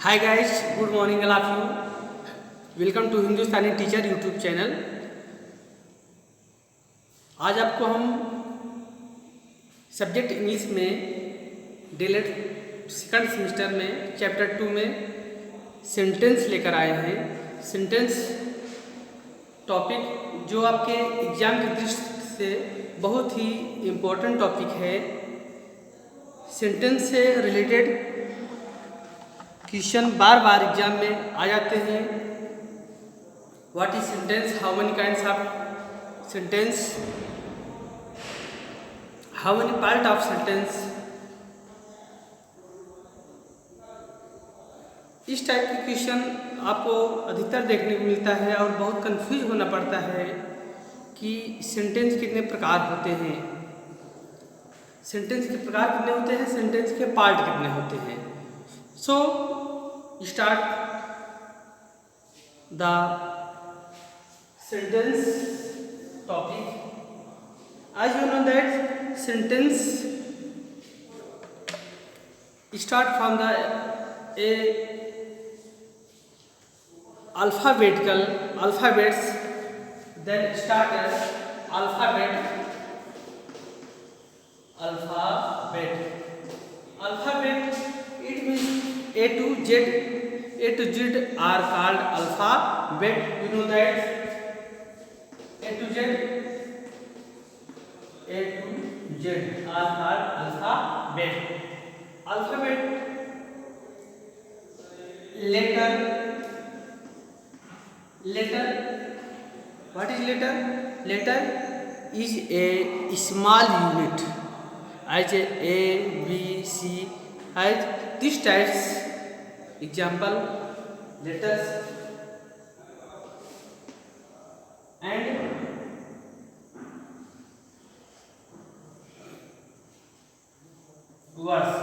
Hi guys, good morning all of you. Welcome to Hindustani teacher YouTube channel. आज आपको हम subject English में DElEd second semester में chapter 2 में सेंटेंस लेकर आए हैं। सेंटेंस टॉपिक जो आपके एग्जाम की दृष्टि से बहुत ही इम्पोर्टेंट टॉपिक है। सेंटेंस से रिलेटेड क्वेश्चन बार बार एग्जाम में आ जाते हैं। What is sentence, how many kinds of sentence, how many part of sentence, इस टाइप के क्वेश्चन आपको अधिकतर देखने को मिलता है और बहुत कंफ्यूज होना पड़ता है कि सेंटेंस कितने प्रकार होते हैं, सेंटेंस के प्रकार कितने होते हैं, सेंटेंस के पार्ट कितने होते हैं। सो start the sentence topic. As you know that sentence start from the alphabets, then start as alphabet. It means A to Z are called alphabet. You know that A to Z are called alphabet. Letter. What is letter? Letter is a small unit as A, B, C, as these types. Example, letters and words.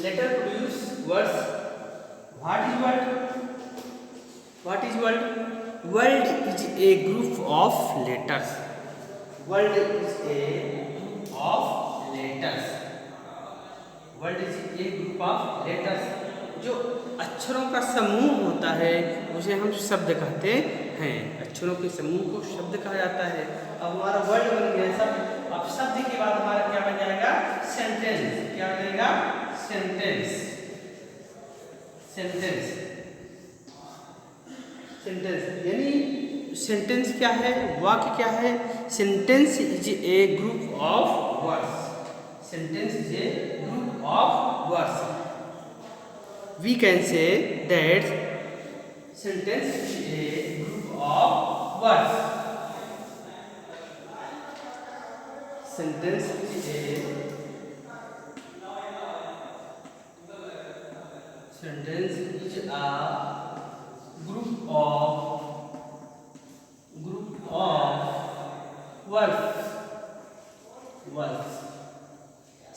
Letter produce words. What is word? What is word? Word is a group of letters. Word is a group of letters. Word is a group of letters. जो अक्षरों का समूह होता है उसे हम शब्द कहते हैं। अक्षरों के समूह को शब्द कहा जाता है। अब हमारा वर्ड बन गया शब्द। अब शब्द के बाद हमारा क्या बन जाएगा? सेंटेंस। क्या बनेगा? सेंटेंस। यानी सेंटेंस क्या है, वाक्य क्या है? Sentence is a group of words. Sentence is a group of words. We can say that sentence is a group of words. Sentence is a group of words.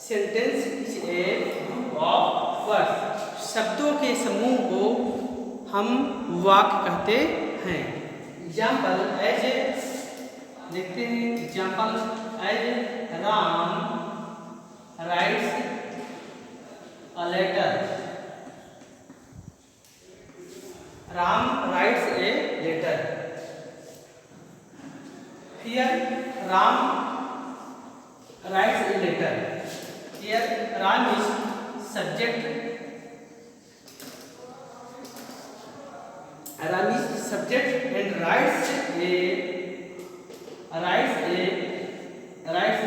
Sentence is a group of words. शब्दों के समूह को हम वाक्य कहते हैं। Example as देखते हैं। Example as Ram writes a letter. Ram writes a letter. Here Ram writes a letter. Here Ram is subject. Ram is subject and writes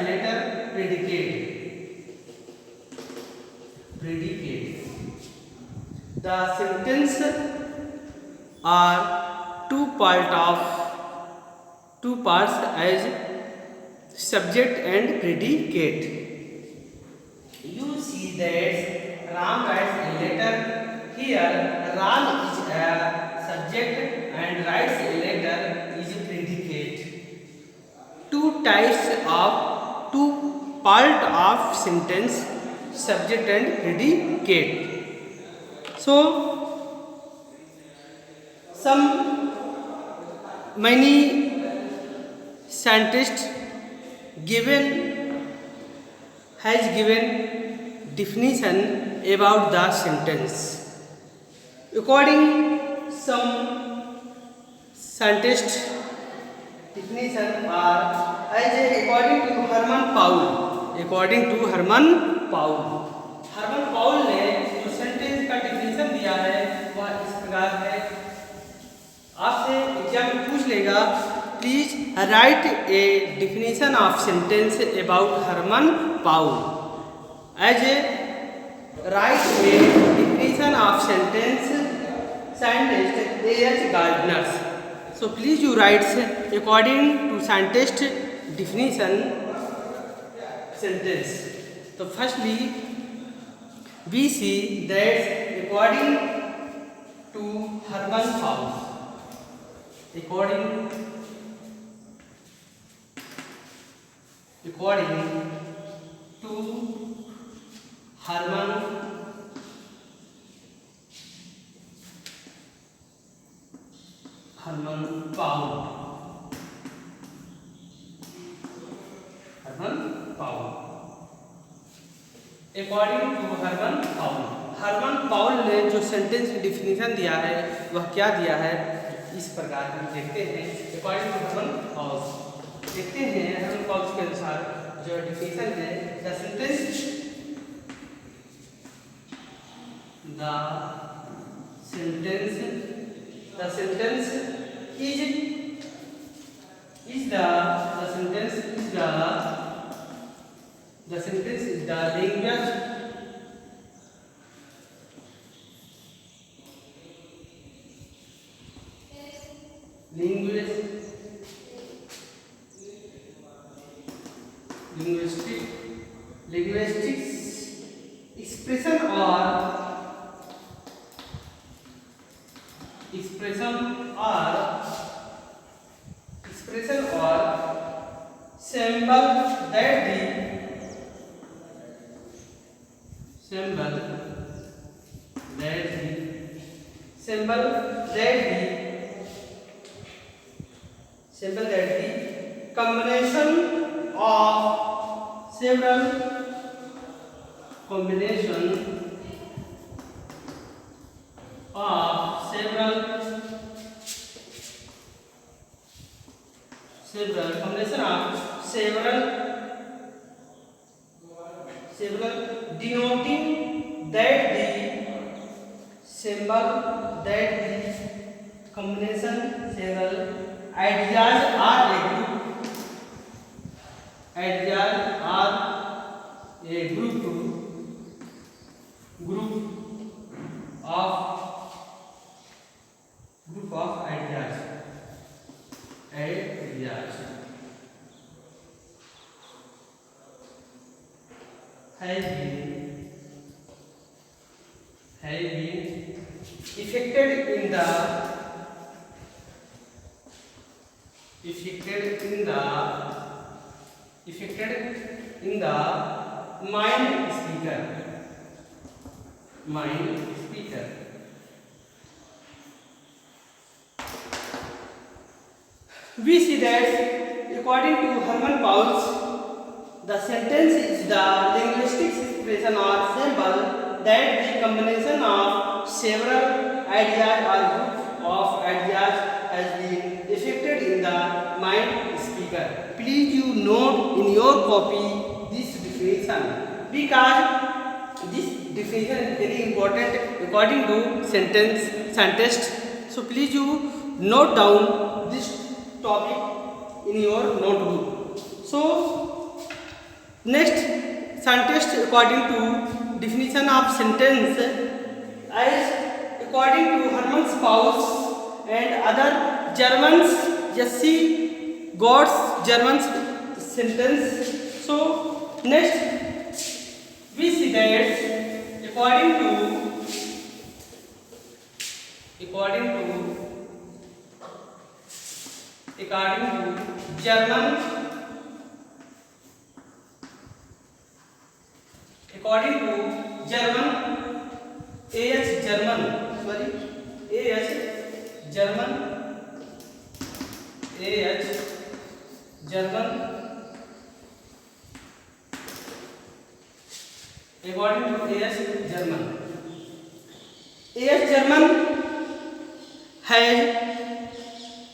letter predicate. The sentence are two parts as subject and predicate. You see that Ram writes a letter. Here Ram is a subject and writes a letter is a predicate. Two part of sentence, subject and predicate. So many scientists has given definition about the sentence. According some scientist definition are as according to Herman Paul. According to Herman Paul ने जो sentence का definition दिया है वह इस प्रकार है। आपसे एग्जाम में पूछ लेगा, please write a definition of sentence about Herman Paul. As a write a definition of sentence scientist A.H. Gardner. So please you write according to scientist definition sentence. So firstly we see that according to Herman Paul, according to Herman Paul, according to Herman Paul ने जो sentence की definition दिया है वह क्या दिया है, इस प्रकार हम देखते हैं। अकॉर्डिंग टू हरमन पाउल देखते हैं, हरमन पाउल के अनुसार जो डिफिनीशन है, the sentence is the linguistics expression or symbol that the combination of several denoting that the symbol that the combination several ideas are a group of ideas have been affected in the mind speaker. We see that according to Herman Paul, the sentence is the linguistic expression or symbol that the combination of several ideas or group of ideas has been affected in the mind speaker. Please you note in your copy this definition, because this definition is very important according to scientist. So please you note down this topic in your notebook. So next, scientist according to definition of sentence as according to Herman Paul and other Germans, Jesse God's German sentence. So next we see that according to German, A.H. German According to A.S. German. A.S. German has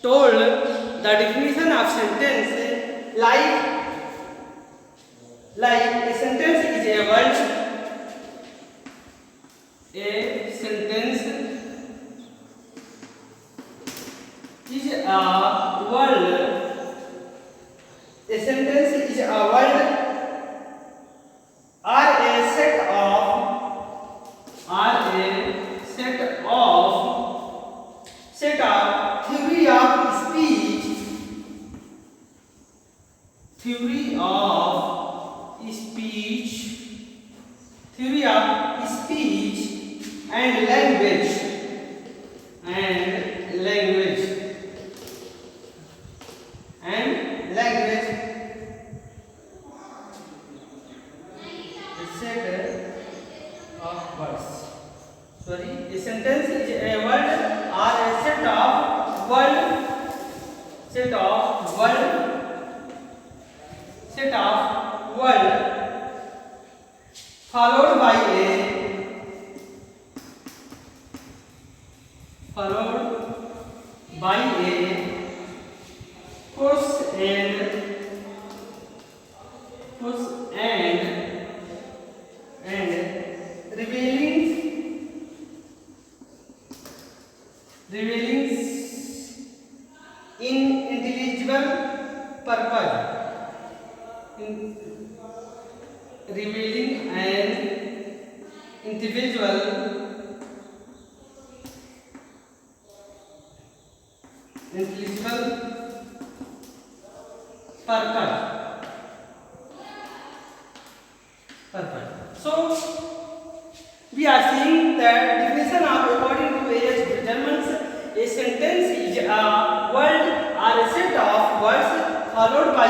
told the definition of sentence like a sentence is a word. A sentence is a word. A sentence is a word or a set of theory of speech and language and language a set of words. Sorry, a sentence is a word or a set of word followed by a push and revealing intelligible purpose. Revealing an individual purpose. So we are seeing that definition of according to A.S. German's, a sentence is a word or a set of words followed by a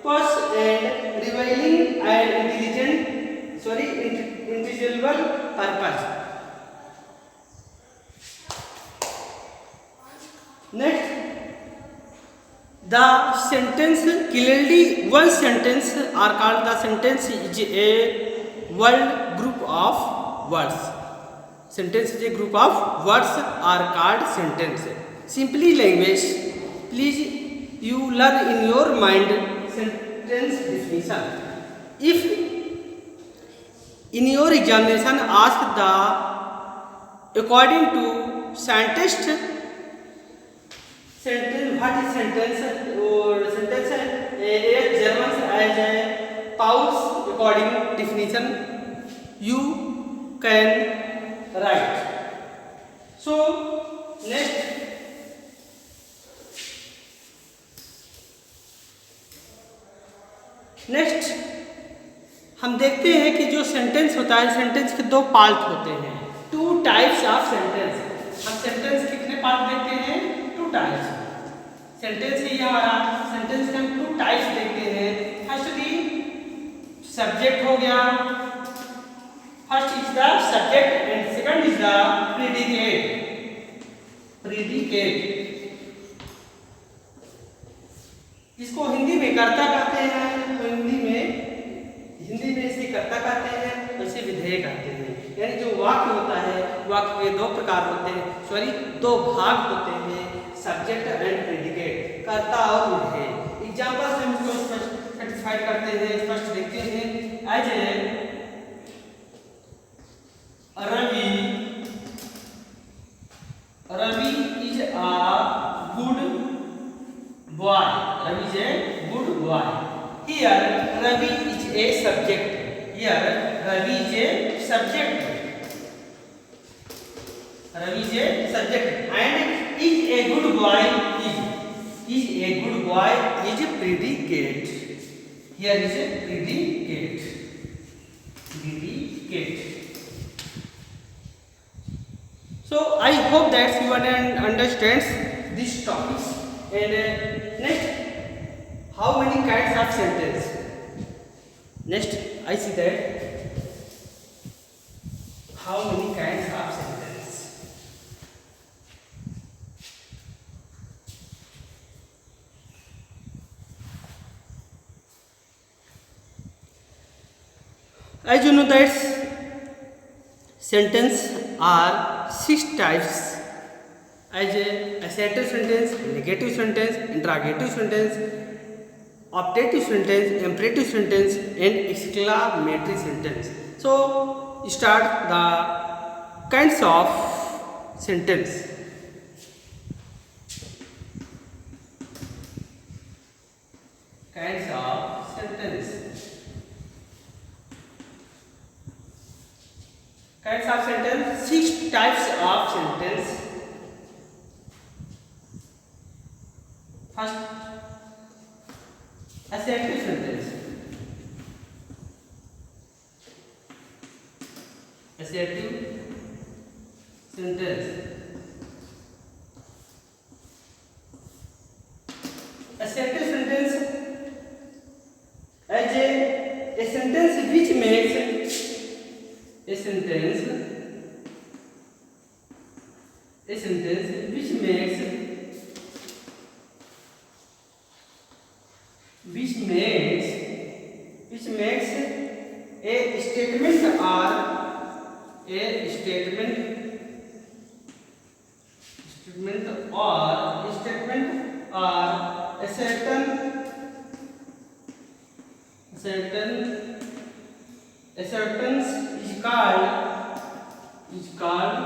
pause and revealing an intelligible purpose. Next, the sentence clearly one sentence are called the sentence is a word group of words. Sentence is a group of words are called sentence. Simply language, please you learn in your mind sentence definition. If in your examination ask the according to scientist sentence, what is sentence or sentence A.S. German as a Paul's according definition you can write. So next हम देखते हैं कि जो sentence होता है sentence के दो part होते हैं, टू टाइप्स ऑफ सेंटेंस। हम सेंटेंस कितने पार्ट देखते हैं? Two types. सेंटेंस है ये हमारा, सेंटेंस के हम टू टाइप्स देखते हैं। फर्स्टली सब्जेक्ट हो गया, first is the subject and second is the predicate. इसको हिंदी में कर्ता कहते हैं, तो हिंदी में इसे कर्ता कहते हैं, इसे विधेय कहते हैं। यानी जो वाक्य होता है, वाक्य के दो प्रकार होते हैं, दो भाग होते हैं, सब्जेक्ट एंड प्रेडिकेट, कर्ता और विधेय। एग्जांपल से हम इसको सेटिस्फाइड करते हैं, स्पष्ट देखते हैं। As a Ravi is a good boy. Ravi is a good boy. Here Ravi is a subject. Ravi is a subject and is a good boy is a predicate. Here is a predicate. So I hope that you understands this topic. And next, how many kinds of sentence? Next, I see that how many kinds of sentence. As you know that sentence are six types as a assertive sentence, negative sentence, interrogative sentence, optative sentence, imperative sentence and exclamatory sentence. So start the kinds of sentence. Kinds of sentence. Kinds of sentence. Six types of sentence. First, assertive sentence. Assertive sentence. Assertive sentence as a sentence which makes a sentence which makes a statement or a certain assertions is called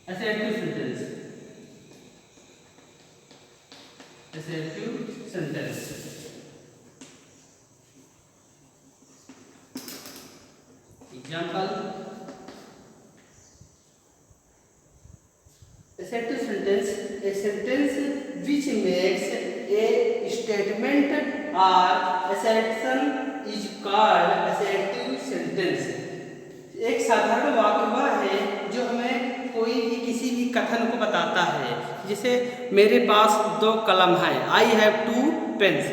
assertive sentence. Assertive sentence. Example: assertive sentence, a sentence which makes a statement or assertion is called assertive sentence. एक साधारण वाक्य वह है जो हमें कोई भी किसी भी कथन को बताता है। जैसे मेरे पास 2 कलम है, I have 2 pens,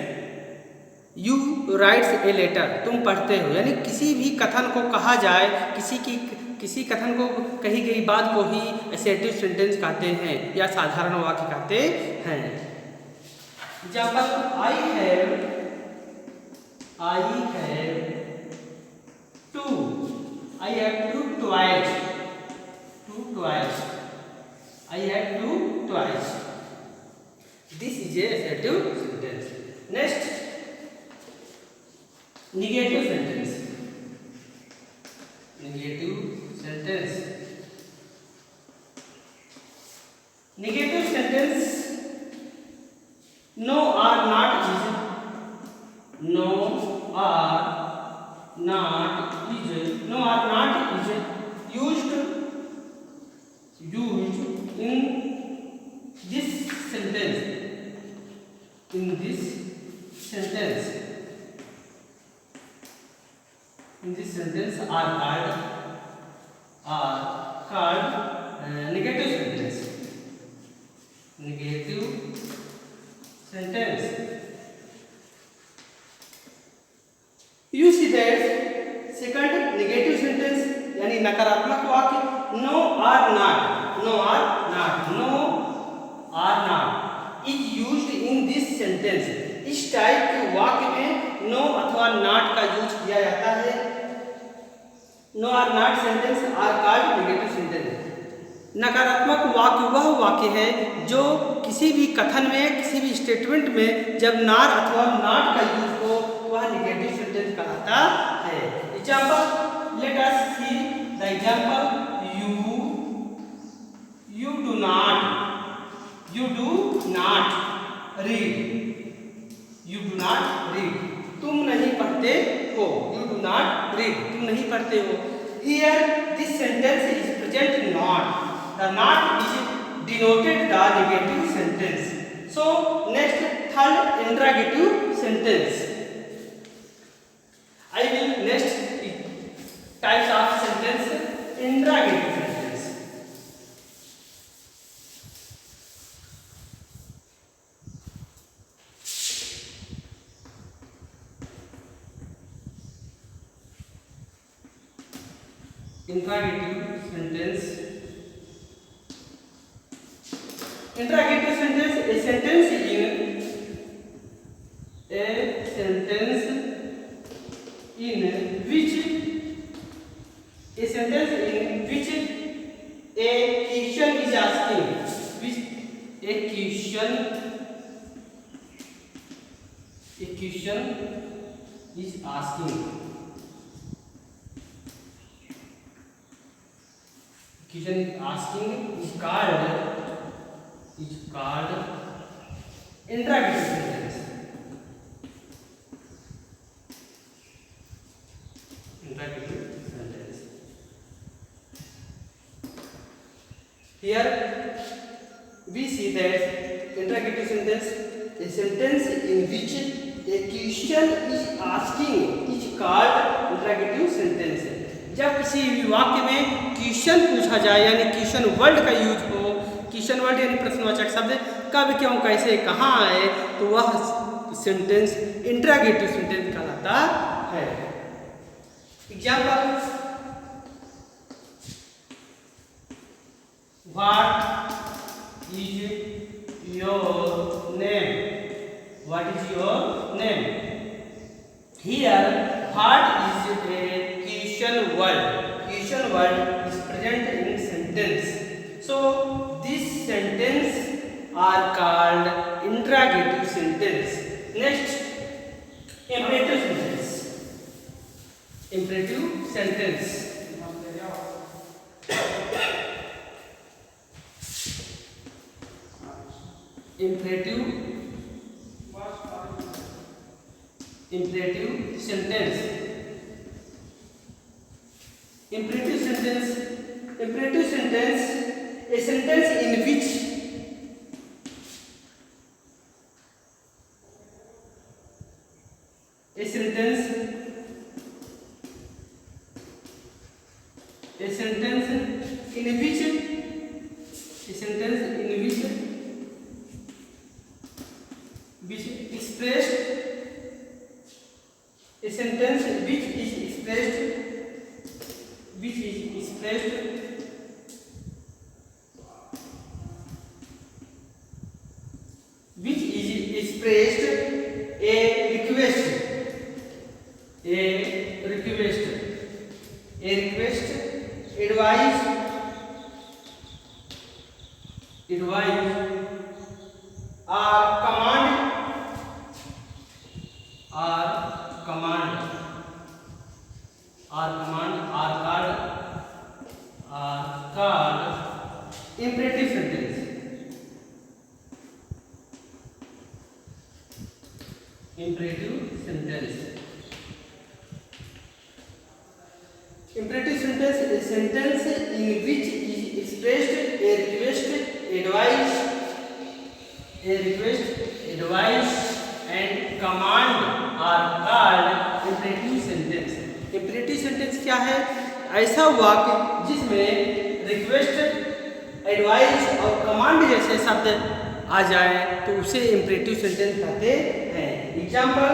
you writes a letter, तुम पढ़ते हो। यानी किसी भी कथन को कहा जाए, किसी कथन को कही गई बात को ही असर्टिव सेंटेंस कहते हैं या साधारण वाक्य कहते हैं। Example: I have 2 toys. I have 2 toys. This is a assertive sentence. Next, negative sentence. Negative sentence. Negative sentence. No or not is. No or not is. No or not is used in this sentence. In this sentence are called negative sentence. Negative sentence. You see that second negative sentence यानी नकारात्मक वाक्य, no or not is used in this sentence. इस type के वाक्य में no अथवा not का use किया जाता है। No or not sentence are called negative sentence. नकारात्मक वाक्य वह वाक्य है जो किसी भी कथन में, किसी भी स्टेटमेंट में जब not अथवा not का यूज हो, वह नेगेटिव सेंटेंस कहलाता है। Example: let us see the example. You do not read. You do not read. तुम नहीं पढ़ते हो. You do not read. तुम नहीं पढ़ते हो. Here this sentence is present not. The not is denoted the negative sentence. So next, third interrogative sentence. I will next types of sentence. Interrogative sentence. Interrogative sentence. Interrogative sentence, a sentence in which is asking. Question is asking is called interrogative sentence. Interrogative sentence. Here we see that interrogative sentence, a sentence in which a question is asking, is called interrogative sentence. जब किसी वाक्य में question पूछा जाए यानी question word का use हो, question word यानी प्रश्नवाचक शब्द कब क्यों कैसे कहाँ आए, तो वह सेंटेंस इंटरोगेटिव सेंटेंस कहलाता है. Example, what is your name? What is your name? Here what is a question word is present in sentence, so this sentence are called interrogative sentence. Next, imperative sentence. Imperative sentence. Imperative sentence. Imperative sentence, a sentence in which a sentence in which expressed, a sentence which is expressed a request, advice, or command, are called imperative sentence. Imperative sentence is a sentence in which is expressed a request, advice and command are called imperative sentence. Imperative sentence क्या है? ऐसा वाक्य जिसमें request, advice और command जैसे शब्द आ जाए तो उसे इंपरेटिव सेंटेंस कहते हैं. Example,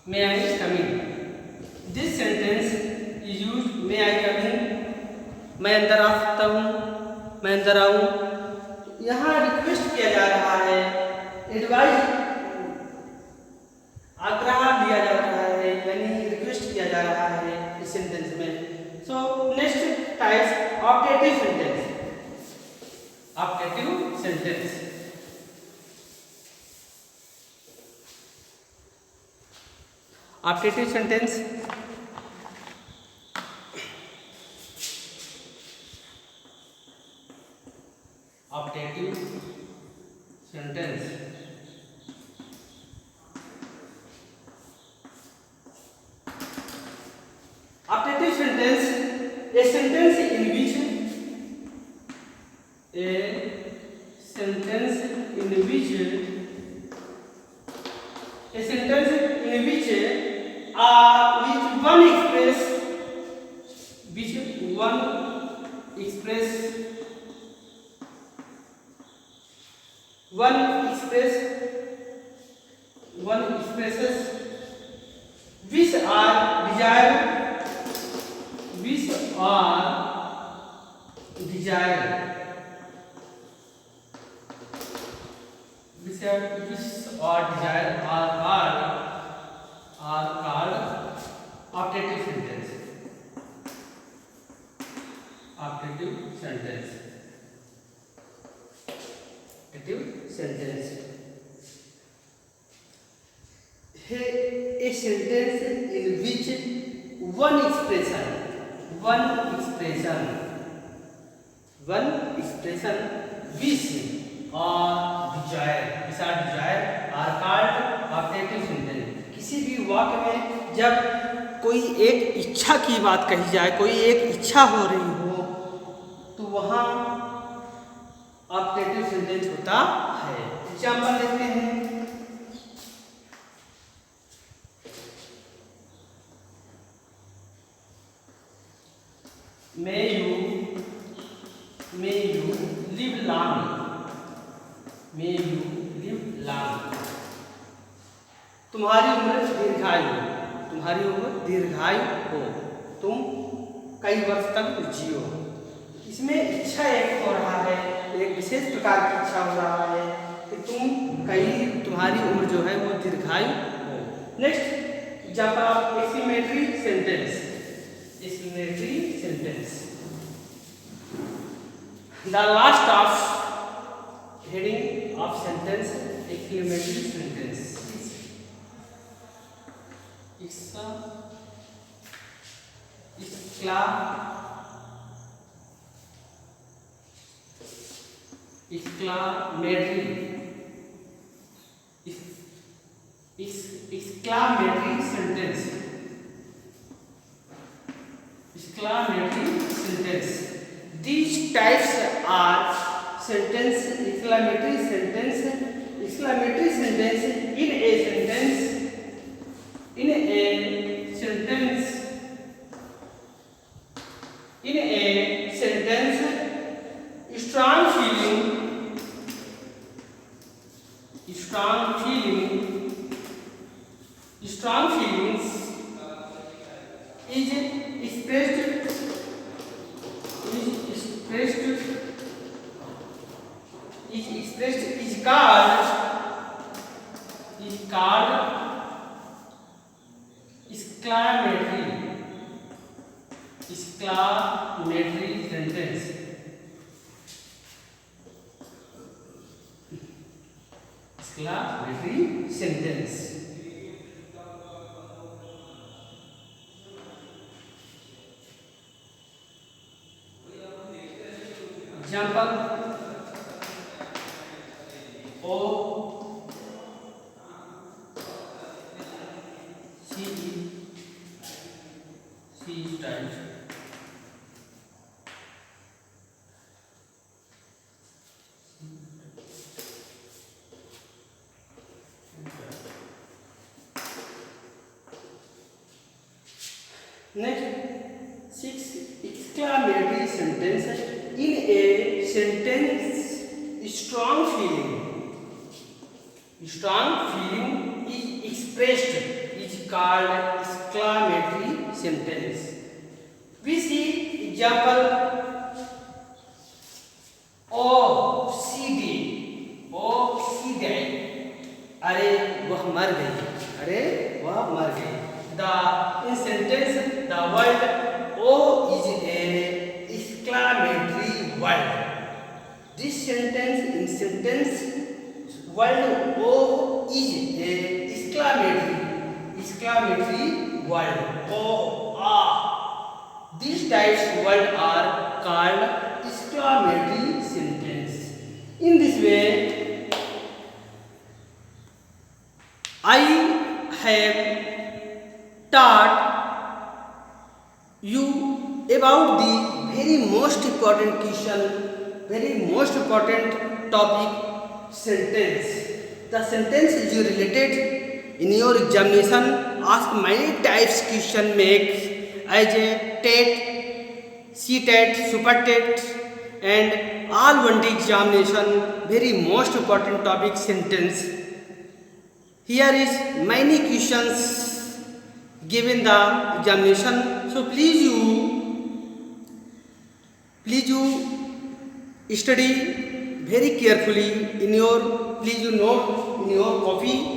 may I come in. This sentence is used. May I come in, मैं अंदर आ सकता हूँ, मैं अंदर आऊँ. यहाँ रिक्वेस्ट किया जा रहा है, एडवाइस आग्रह दिया जा रहा है, यानी रिक्वेस्ट किया जा रहा है इस सेंटेंस में. So next types optative sentence. Optative sentence optative sentence optative sentence optative sentence a sentence in which one expresses which are desired are called sentence. Active sentence. A sentence in which one expression wish or desire are called optative sentence. किसी भी वाक्य में जब कोई एक इच्छा की बात कही जाए, कोई एक इच्छा हो रही हो, तो वहाँ ऑप्टेटिव सेंटेंस होता है. एग्जाम्पल देखते हैं. May you live long. May you live long. तुम्हारी उम्र दीर्घायु हो. तुम कई वर्ष तक जियो. इसमें इच्छा एक हो रहा है, एक विशेष प्रकार की इच्छा हो रहा है कि तुम्हारी उम्र जो है वो दीर्घायु हो. Next example of exclamatory sentence. The last of heading of sentence, exclamatory sentence. Exclamatory sentence. These types are exclamatory sentence in a sentence, strong feelings is expressed is called exclamatory sentence. Exclamatory sentence. Example: she is tired. Next, 6 exclamatory sentence in a sentence. Strong feeling is expressed is called exclamatory sentence. We see example: she died. अरे वह मर गई. In sentence, the word "oh" is a exclamatory word. This sentence word "oh" is a exclamatory word. These types words are called exclamatory sentence. In this way, I have taught you about the very most important question, very most important topic, sentence. The sentence is related in your examination. Ask many types question makes as a TET, CTET, SuperTET and all 1D examination. Very most important topic, sentence. Here is many questions given the examination. So please you study very carefully in your, please you note in your copy.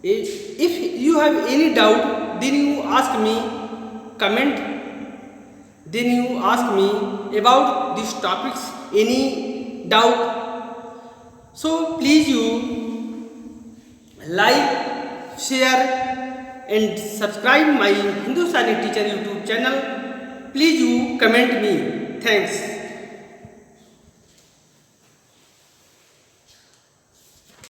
If you have any doubt, then you ask me, comment then you ask me about these topics any doubt. So please you like, share and subscribe my Hindustani Teacher YouTube channel. Please you comment me. Thanks.